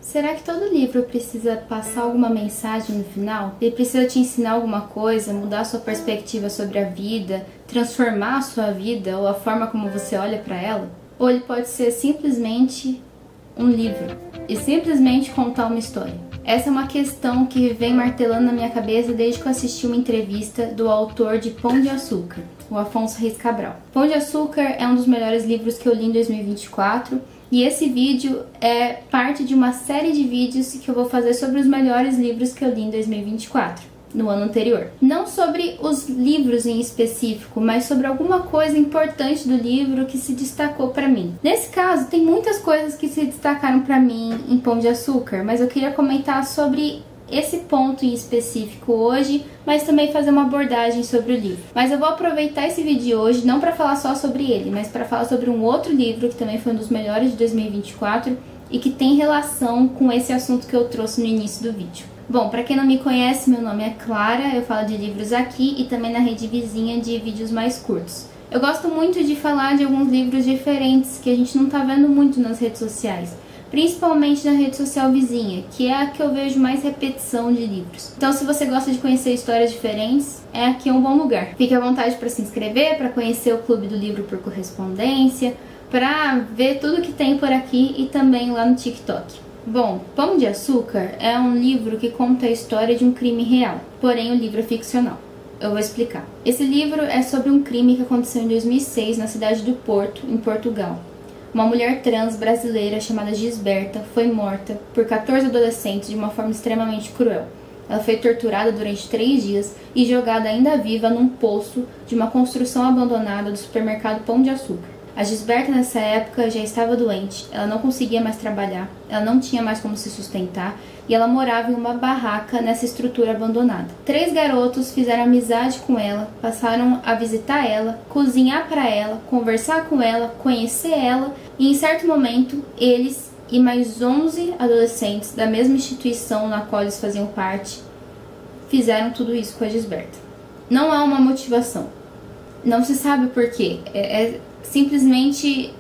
Será que todo livro precisa passar alguma mensagem no final? Ele precisa te ensinar alguma coisa, mudar sua perspectiva sobre a vida, transformar a sua vida ou a forma como você olha para ela? Ou ele pode ser simplesmente um livro e simplesmente contar uma história? Essa é uma questão que vem martelando na minha cabeça desde que eu assisti uma entrevista do autor de Pão de Açúcar, o Afonso Reis Cabral. Pão de Açúcar é um dos melhores livros que eu li em 2024 e esse vídeo é parte de uma série de vídeos que eu vou fazer sobre os melhores livros que eu li em 2024. No ano anterior. Não sobre os livros em específico, mas sobre alguma coisa importante do livro que se destacou pra mim. Nesse caso, tem muitas coisas que se destacaram pra mim em Pão de Açúcar, mas eu queria comentar sobre esse ponto em específico hoje, mas também fazer uma abordagem sobre o livro. Mas eu vou aproveitar esse vídeo hoje não para falar só sobre ele, mas para falar sobre um outro livro que também foi um dos melhores de 2024 e que tem relação com esse assunto que eu trouxe no início do vídeo. Bom, para quem não me conhece, meu nome é Clara, eu falo de livros aqui e também na rede vizinha de vídeos mais curtos. Eu gosto muito de falar de alguns livros diferentes que a gente não tá vendo muito nas redes sociais, principalmente na rede social vizinha, que é a que eu vejo mais repetição de livros. Então, se você gosta de conhecer histórias diferentes, aqui é um bom lugar. Fique à vontade para se inscrever, para conhecer o Clube do Livro por Correspondência, para ver tudo que tem por aqui e também lá no TikTok. Bom, Pão de Açúcar é um livro que conta a história de um crime real, porém o livro é ficcional. Eu vou explicar. Esse livro é sobre um crime que aconteceu em 2006 na cidade do Porto, em Portugal. Uma mulher trans brasileira chamada Gisberta foi morta por 14 adolescentes de uma forma extremamente cruel. Ela foi torturada durante 3 dias e jogada ainda viva num poço de uma construção abandonada do supermercado Pão de Açúcar. A Gisberta nessa época já estava doente, ela não conseguia mais trabalhar, ela não tinha mais como se sustentar e ela morava em uma barraca nessa estrutura abandonada. 3 garotos fizeram amizade com ela, passaram a visitar ela, cozinhar para ela, conversar com ela, conhecer ela e em certo momento eles e mais 11 adolescentes da mesma instituição na qual eles faziam parte fizeram tudo isso com a Gisberta. Não há uma motivação, não se sabe o porquê, simplesmente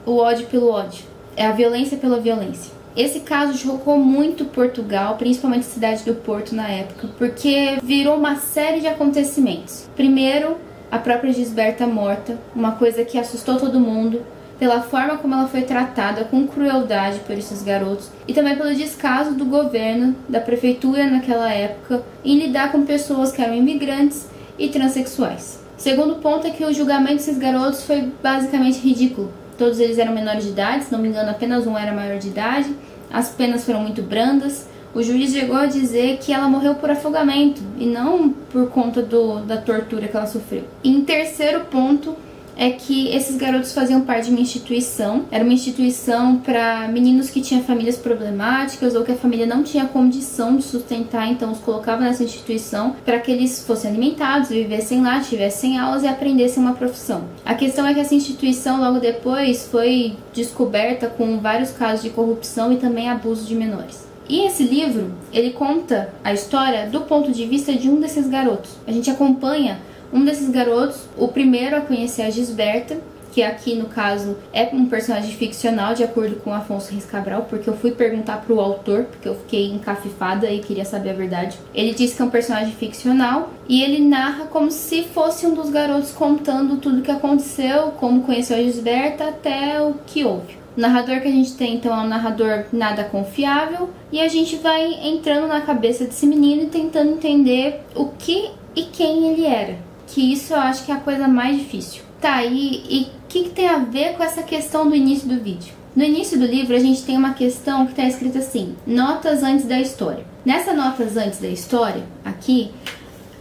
o ódio pelo ódio. É a violência pela violência. Esse caso chocou muito Portugal, principalmente a cidade do Porto na época, porque virou uma série de acontecimentos. Primeiro, a própria Gisberta morta, uma coisa que assustou todo mundo, pela forma como ela foi tratada com crueldade por esses garotos, e também pelo descaso do governo, da prefeitura naquela época, em lidar com pessoas que eram imigrantes e transexuais. Segundo ponto é que o julgamento desses garotos foi basicamente ridículo. Todos eles eram menores de idade, se não me engano apenas um era maior de idade, as penas foram muito brandas. O juiz chegou a dizer que ela morreu por afogamento e não por conta da tortura que ela sofreu. E em terceiro ponto é que esses garotos faziam parte de uma instituição. Era uma instituição para meninos que tinham famílias problemáticas ou que a família não tinha condição de sustentar, então os colocavam nessa instituição para que eles fossem alimentados, vivessem lá, tivessem aulas e aprendessem uma profissão. A questão é que essa instituição logo depois foi descoberta com vários casos de corrupção e também abuso de menores. E esse livro, ele conta a história do ponto de vista de um desses garotos. A gente acompanha um desses garotos, o primeiro a conhecer a Gisberta, que aqui no caso é um personagem ficcional, de acordo com Afonso Reis Cabral, porque eu fui perguntar pro autor, porque eu fiquei encafifada e queria saber a verdade. Ele disse que é um personagem ficcional e ele narra como se fosse um dos garotos contando tudo o que aconteceu, como conheceu a Gisberta até o que houve. O narrador que a gente tem, então, é um narrador nada confiável e a gente vai entrando na cabeça desse menino e tentando entender o que e quem ele era. Que isso eu acho que é a coisa mais difícil. Tá, e o que tem a ver com essa questão do início do vídeo? No início do livro a gente tem uma questão que está escrita assim: notas antes da história. Nessa notas antes da história, aqui,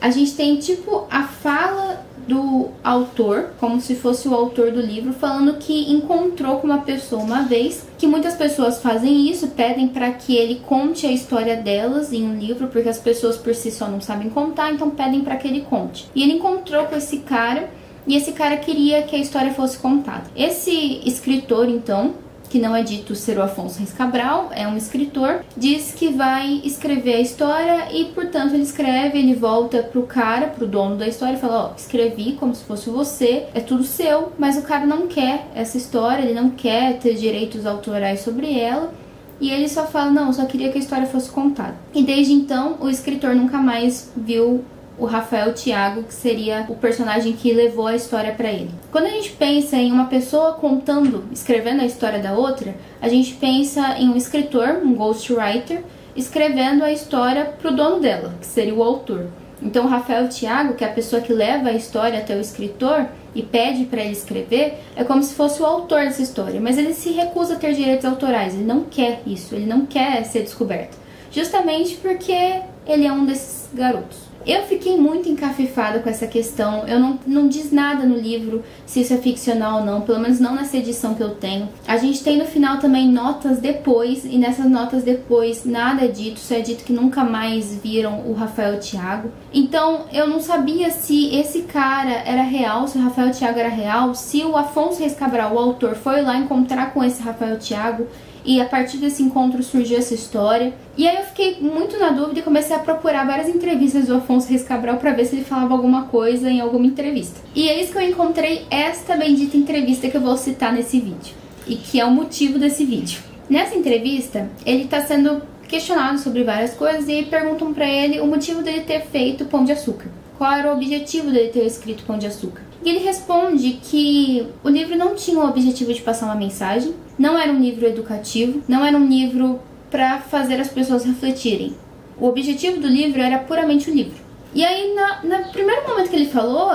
a gente tem tipo a fala do autor, como se fosse o autor do livro, falando que encontrou com uma pessoa uma vez, que muitas pessoas fazem isso, pedem para que ele conte a história delas em um livro, porque as pessoas por si só não sabem contar, então pedem para que ele conte. E ele encontrou com esse cara, e esse cara queria que a história fosse contada. Esse escritor, então, que não é dito ser o Afonso Reis Cabral, é um escritor, diz que vai escrever a história e, portanto, ele escreve, ele volta pro cara, pro dono da história e fala: ó, escrevi como se fosse você, é tudo seu, mas o cara não quer essa história, ele não quer ter direitos autorais sobre ela e ele só fala, não, eu só queria que a história fosse contada. E desde então, o escritor nunca mais viu o Rafael Thiago, que seria o personagem que levou a história para ele. Quando a gente pensa em uma pessoa contando, escrevendo a história da outra, a gente pensa em um escritor, um ghostwriter, escrevendo a história para o dono dela, que seria o autor. Então o Rafael Thiago, que é a pessoa que leva a história até o escritor e pede para ele escrever, é como se fosse o autor dessa história, mas ele se recusa a ter direitos autorais, ele não quer isso, ele não quer ser descoberto, justamente porque ele é um desses garotos. Eu fiquei muito encafifada com essa questão, eu não diz nada no livro se isso é ficcional ou não, pelo menos não nessa edição que eu tenho. A gente tem no final também notas depois, e nessas notas depois nada é dito, só é dito que nunca mais viram o Rafael Thiago. Então eu não sabia se esse cara era real, se o Rafael Thiago era real, se o Afonso Reis Cabral, o autor, foi lá encontrar com esse Rafael Thiago, e a partir desse encontro surgiu essa história. E aí eu fiquei muito na dúvida e comecei a procurar várias entrevistas do Afonso Reis Cabral para ver se ele falava alguma coisa em alguma entrevista. E é isso que eu encontrei esta bendita entrevista que eu vou citar nesse vídeo, e que é o motivo desse vídeo. Nessa entrevista, ele está sendo questionado sobre várias coisas e aí perguntam para ele o motivo dele ter feito Pão de Açúcar. Qual era o objetivo dele ter escrito Pão de Açúcar? E ele responde que o livro não tinha o objetivo de passar uma mensagem, não era um livro educativo, não era um livro para fazer as pessoas refletirem. O objetivo do livro era puramente o livro. E aí, no primeiro momento que ele falou,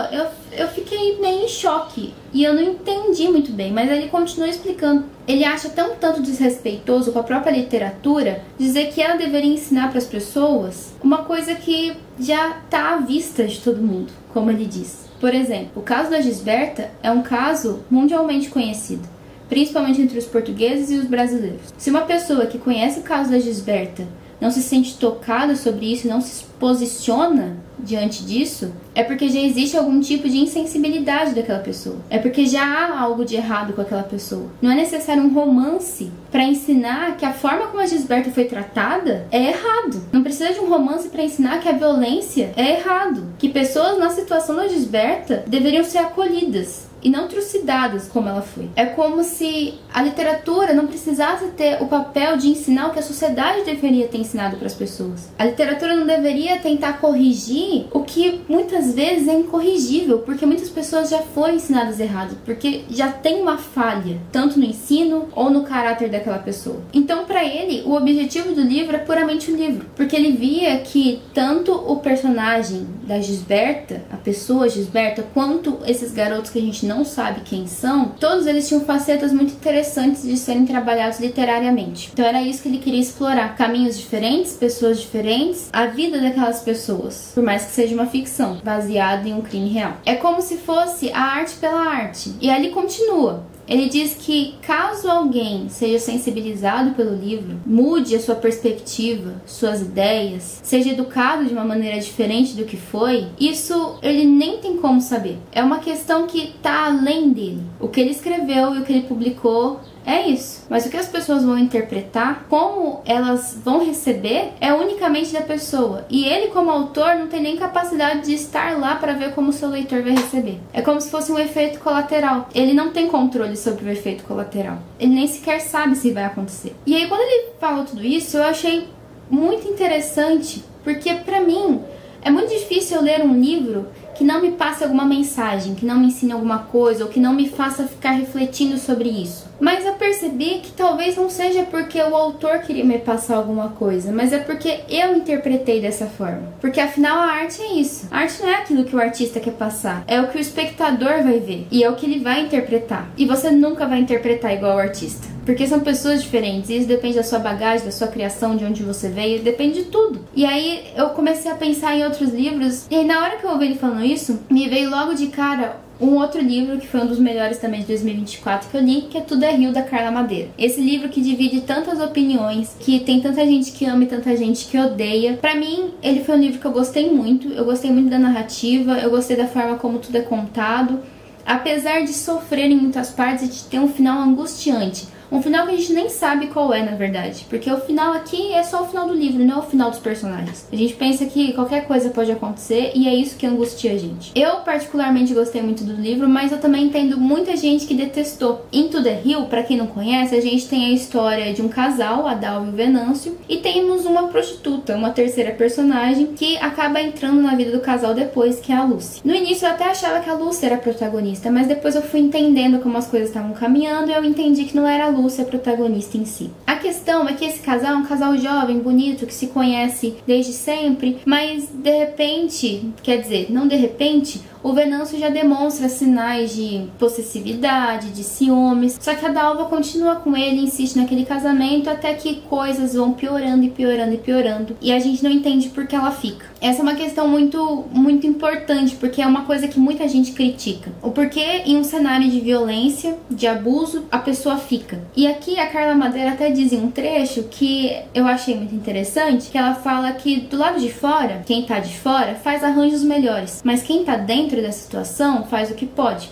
eu fiquei meio em choque. E eu não entendi muito bem, mas ele continua explicando. Ele acha tanto desrespeitoso com a própria literatura dizer que ela deveria ensinar para as pessoas uma coisa que já está à vista de todo mundo, como ele diz. Por exemplo, o caso da Gisberta é um caso mundialmente conhecido, principalmente entre os portugueses e os brasileiros. Se uma pessoa que conhece o caso da Gisberta não se sente tocada sobre isso, não se posiciona diante disso, é porque já existe algum tipo de insensibilidade daquela pessoa. É porque já há algo de errado com aquela pessoa. Não é necessário um romance para ensinar que a forma como a Gisberta foi tratada é errado. Não precisa de um romance para ensinar que a violência é errado. Que pessoas na situação da Gisberta deveriam ser acolhidas e não trucidadas como ela foi. É como se a literatura não precisasse ter o papel de ensinar o que a sociedade deveria ter ensinado para as pessoas. A literatura não deveria tentar corrigir o que muitas vezes é incorrigível, porque muitas pessoas já foram ensinadas errado, porque já tem uma falha, tanto no ensino ou no caráter daquela pessoa. Então, para ele, o objetivo do livro é puramente o livro, porque ele via que tanto o personagem da Gisberta, a pessoa Gisberta, quanto esses garotos que a gente não sabe quem são, todos eles tinham facetas muito interessantes de serem trabalhados literariamente. Então era isso que ele queria explorar. Caminhos diferentes, pessoas diferentes, a vida daquelas pessoas, por mais que seja uma ficção, baseada em um crime real. É como se fosse a arte pela arte. E ali continua. Ele diz que caso alguém seja sensibilizado pelo livro, mude a sua perspectiva, suas ideias, seja educado de uma maneira diferente do que foi, isso ele nem tem como saber. É uma questão que está além dele. O que ele escreveu e o que ele publicou é isso. Mas o que as pessoas vão interpretar, como elas vão receber, é unicamente da pessoa. E ele, como autor, não tem nem capacidade de estar lá para ver como o seu leitor vai receber. É como se fosse um efeito colateral. Ele não tem controle sobre o efeito colateral. Ele nem sequer sabe se vai acontecer. E aí, quando ele falou tudo isso, eu achei muito interessante, porque pra mim é muito difícil eu ler um livro que não me passe alguma mensagem, que não me ensine alguma coisa, ou que não me faça ficar refletindo sobre isso. Mas eu percebi que talvez não seja porque o autor queria me passar alguma coisa, mas é porque eu interpretei dessa forma. Porque afinal a arte é isso. A arte não é aquilo que o artista quer passar, é o que o espectador vai ver, e é o que ele vai interpretar. E você nunca vai interpretar igual o artista, porque são pessoas diferentes, e isso depende da sua bagagem, da sua criação, de onde você veio, depende de tudo. E aí eu comecei a pensar em outros livros, e aí, na hora que eu ouvi ele falando isso, me veio logo de cara um outro livro que foi um dos melhores também de 2024 que eu li, que é Tudo é Rio, da Carla Madeira. Esse livro que divide tantas opiniões, que tem tanta gente que ama e tanta gente que odeia. Pra mim, ele foi um livro que eu gostei muito da narrativa, eu gostei da forma como tudo é contado, apesar de sofrer em muitas partes e de ter um final angustiante. Um final que a gente nem sabe qual é, na verdade. Porque o final aqui é só o final do livro, não é o final dos personagens. A gente pensa que qualquer coisa pode acontecer e é isso que angustia a gente. Eu particularmente gostei muito do livro, mas eu também entendo muita gente que detestou. Into the Hill, pra quem não conhece, a gente tem a história de um casal, a Dalva e o Venâncio, e temos uma prostituta, uma terceira personagem, que acaba entrando na vida do casal depois, que é a Lucy. No início eu até achava que a Lucy era a protagonista, mas depois eu fui entendendo como as coisas estavam caminhando e eu entendi que não era a Lucy a protagonista em si. A questão é que esse casal é um casal jovem, bonito, que se conhece desde sempre, mas de repente, quer dizer, não de repente, o Venâncio já demonstra sinais de possessividade, de ciúmes, só que a Dalva continua com ele, insiste naquele casamento até que coisas vão piorando e piorando e piorando e a gente não entende por que ela fica. Essa é uma questão muito importante, porque é uma coisa que muita gente critica. O porquê em um cenário de violência, de abuso, a pessoa fica. E aqui a Carla Madeira até diz em um trecho que eu achei muito interessante, que ela fala que do lado de fora, quem tá de fora faz arranjos melhores, mas quem tá dentro da situação faz o que pode.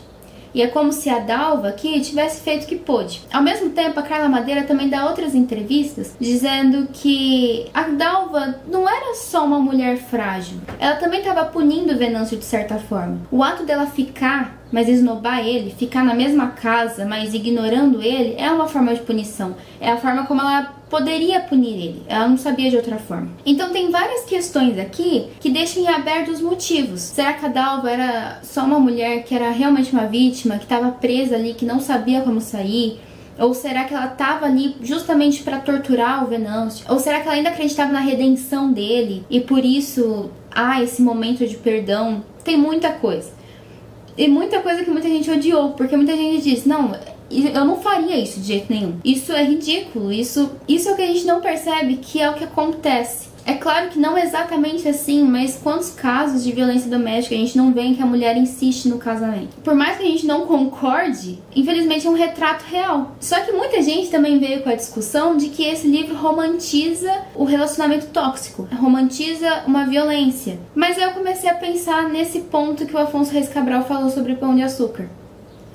E é como se a Dalva aqui tivesse feito o que pôde. Ao mesmo tempo, a Carla Madeira também dá outras entrevistas dizendo que a Dalva não era só uma mulher frágil. Ela também estava punindo o Venâncio de certa forma. O ato dela ficar, mas esnobar ele, ficar na mesma casa, mas ignorando ele, é uma forma de punição. É a forma como ela poderia punir ele. Ela não sabia de outra forma. Então tem várias questões aqui que deixam em aberto os motivos. Será que a Dalva era só uma mulher que era realmente uma vítima, que estava presa ali, que não sabia como sair? Ou será que ela estava ali justamente para torturar o Venâncio? Ou será que ela ainda acreditava na redenção dele e por isso há esse momento de perdão? Tem muita coisa. E muita coisa que muita gente odiou, porque muita gente diz, não, eu não faria isso de jeito nenhum. Isso é ridículo, isso é o que a gente não percebe, que é o que acontece. É claro que não exatamente assim, mas quantos casos de violência doméstica a gente não vê em que a mulher insiste no casamento? Por mais que a gente não concorde, infelizmente é um retrato real. Só que muita gente também veio com a discussão de que esse livro romantiza o relacionamento tóxico, romantiza uma violência. Mas aí eu comecei a pensar nesse ponto que o Afonso Reis Cabral falou sobre Pão de Açúcar.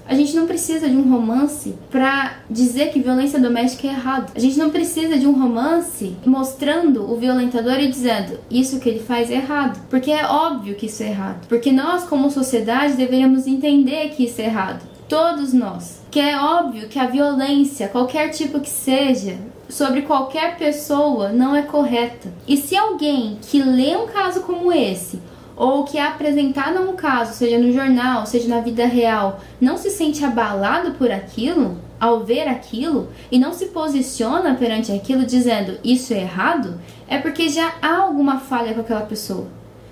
A gente não precisa de um romance pra dizer que violência doméstica é errado. A gente não precisa de um romance mostrando o violentador e dizendo isso que ele faz é errado. Porque é óbvio que isso é errado. Porque nós, como sociedade, deveríamos entender que isso é errado. Todos nós. Que é óbvio que a violência, qualquer tipo que seja, sobre qualquer pessoa, não é correta. E se alguém que lê um caso como esse, ou que é apresentado um caso, seja no jornal, seja na vida real, não se sente abalado por aquilo, ao ver aquilo, e não se posiciona perante aquilo dizendo isso é errado, é porque já há alguma falha com aquela pessoa.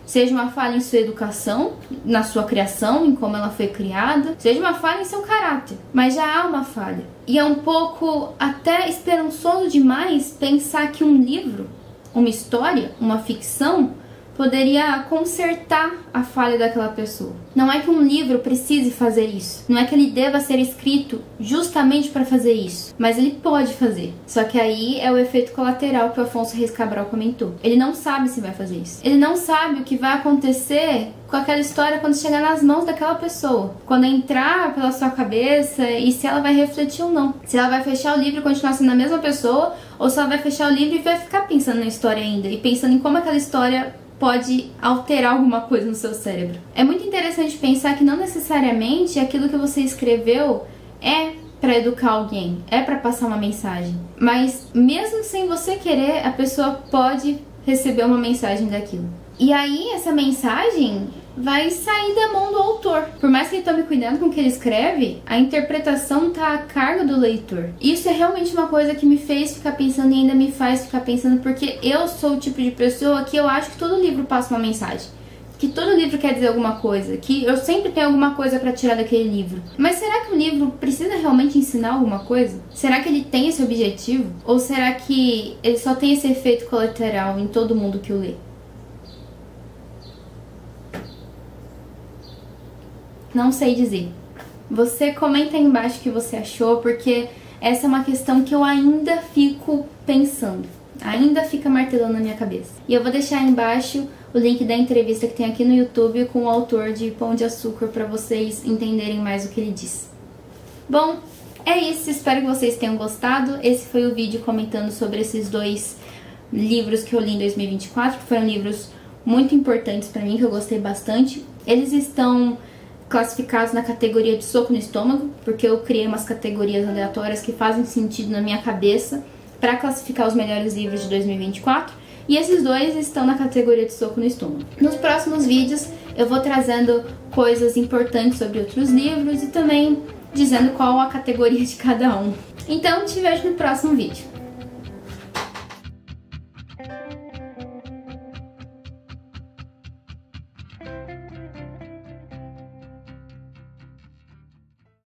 Seja uma falha em sua educação, na sua criação, em como ela foi criada, seja uma falha em seu caráter, mas já há uma falha. E é um pouco até esperançoso demais pensar que um livro, uma história, uma ficção, poderia consertar a falha daquela pessoa. Não é que um livro precise fazer isso. Não é que ele deva ser escrito justamente para fazer isso. Mas ele pode fazer. Só que aí é o efeito colateral que o Afonso Reis Cabral comentou. Ele não sabe se vai fazer isso. Ele não sabe o que vai acontecer com aquela história quando chegar nas mãos daquela pessoa. Quando entrar pela sua cabeça e se ela vai refletir ou não. Se ela vai fechar o livro e continuar sendo a mesma pessoa, ou se ela vai fechar o livro e vai ficar pensando na história ainda. E pensando em como aquela história pode alterar alguma coisa no seu cérebro. É muito interessante pensar que não necessariamente aquilo que você escreveu é para educar alguém, é para passar uma mensagem. Mas mesmo sem você querer, a pessoa pode receber uma mensagem daquilo. E aí essa mensagem vai sair da mão do autor. Por mais que ele tome cuidado com o que ele escreve, a interpretação tá a cargo do leitor. Isso é realmente uma coisa que me fez ficar pensando e ainda me faz ficar pensando, porque eu sou o tipo de pessoa que eu acho que todo livro passa uma mensagem. Que todo livro quer dizer alguma coisa, que eu sempre tenho alguma coisa para tirar daquele livro. Mas será que o livro precisa realmente ensinar alguma coisa? Será que ele tem esse objetivo? Ou será que ele só tem esse efeito colateral em todo mundo que o lê? Não sei dizer. Você comenta aí embaixo o que você achou, porque essa é uma questão que eu ainda fico pensando. Ainda fica martelando na minha cabeça. E eu vou deixar aí embaixo o link da entrevista que tem aqui no YouTube com o autor de Pão de Açúcar para vocês entenderem mais o que ele diz. Bom, É isso, espero que vocês tenham gostado. Esse foi o vídeo comentando sobre esses 2 livros que eu li em 2024, que foram livros muito importantes pra mim, que eu gostei bastante. Eles estão classificados na categoria de soco no estômago, porque eu criei umas categorias aleatórias que fazem sentido na minha cabeça para classificar os melhores livros de 2024. E esses 2 estão na categoria de soco no estômago. Nos próximos vídeos eu vou trazendo coisas importantes sobre outros livros e também dizendo qual a categoria de cada um. Então te vejo no próximo vídeo.